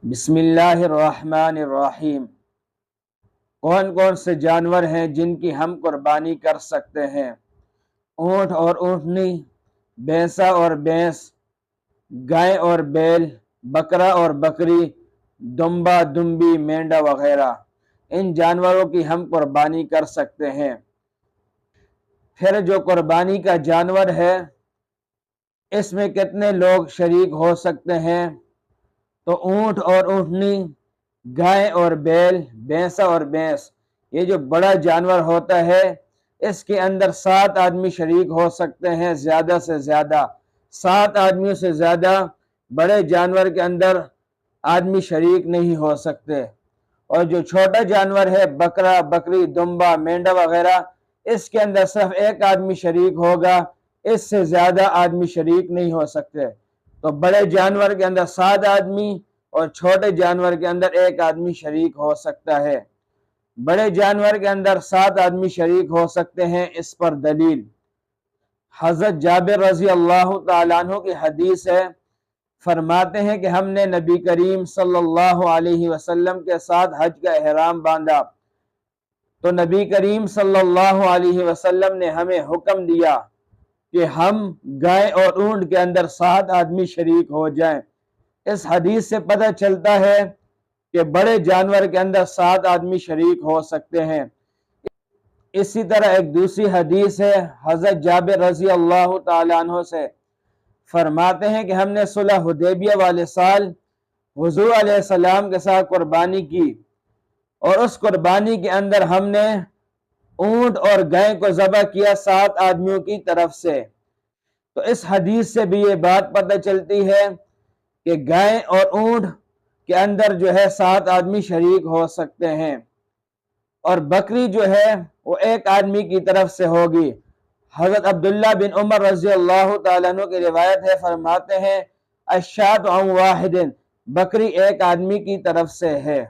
بسم اللہ الرحمن الرحیم۔ کون کون سے جانور ہیں جن کی ہم قربانی کر سکتے ہیں؟ اونٹ اور اونٹنی، بھینسا اور بھینس، گائے اور بیل، بکرا اور بکری، دمبا دمبی، مینڈا وغیرہ۔ ان جانوروں کی ہم قربانی کر سکتے ہیں۔ پھر جو قربانی کا جانور ہے اس میں کتنے لوگ شریک ہو سکتے ہیں؟ تو اونٹ اور اونٹنی، گائے اور بیل، بھینسا اور بھینس، یہ جو بڑا جانور ہوتا ہے اس کے اندر 7 آدمی شریک ہو سکتے ہیں، زیادہ سے زیادہ 7 آدمیوں سے زیادہ بڑے جانور کے اندر آدمی شریک نہیں ہو سکتے۔ اور جو چھوٹا جانور ہے بکرا، بکری، دمبا، مینڈا وغیرہ، اس کے اندر صرف 1 آدمی شریک ہوگا، اس سے زیادہ آدمی شریک نہیں ہو سکتے۔ تو بڑے جانور کے اندر 7 آدمی اور چھوٹے جانور کے اندر 1 آدمی شریک ہو سکتا ہے۔ بڑے جانور کے اندر 7 آدمی شریک ہو سکتے ہیں، اس پر دلیل حضرت جابر رضی اللہ تعالیٰ عنہ کی حدیث ہے، فرماتے ہیں کہ ہم نے نبی کریم صلی اللہ علیہ وسلم کے ساتھ حج کا احرام باندھا تو نبی کریم صلی اللہ علیہ وسلم نے ہمیں حکم دیا کہ ہم گائے اور اونٹ کے اندر 7 آدمی شریک ہو جائیں۔ اس حدیث سے پتہ چلتا ہے کہ بڑے جانور کے اندر 7 آدمی شریک ہو سکتے ہیں۔ اسی طرح ایک دوسری حدیث ہے حضرت جابر رضی اللہ تعالیٰ عنہ سے، فرماتے ہیں کہ ہم نے صلح حدیبیہ والے سال حضور علیہ السلام کے ساتھ قربانی کی اور اس قربانی کے اندر ہم نے اونٹ اور گائے کو ذبح کیا 7 آدمیوں کی طرف سے۔ تو اس حدیث سے بھی یہ بات پتہ چلتی ہے کہ گائے اور اونٹ کے اندر جو ہے 7 آدمی شریک ہو سکتے ہیں، اور بکری جو ہے وہ 1 آدمی کی طرف سے ہوگی۔ حضرت عبداللہ بن عمر رضی اللہ تعالیٰ عنہ کی روایت ہے، فرماتے ہیں الشاۃ عن واحد، بکری 1 آدمی کی طرف سے ہے۔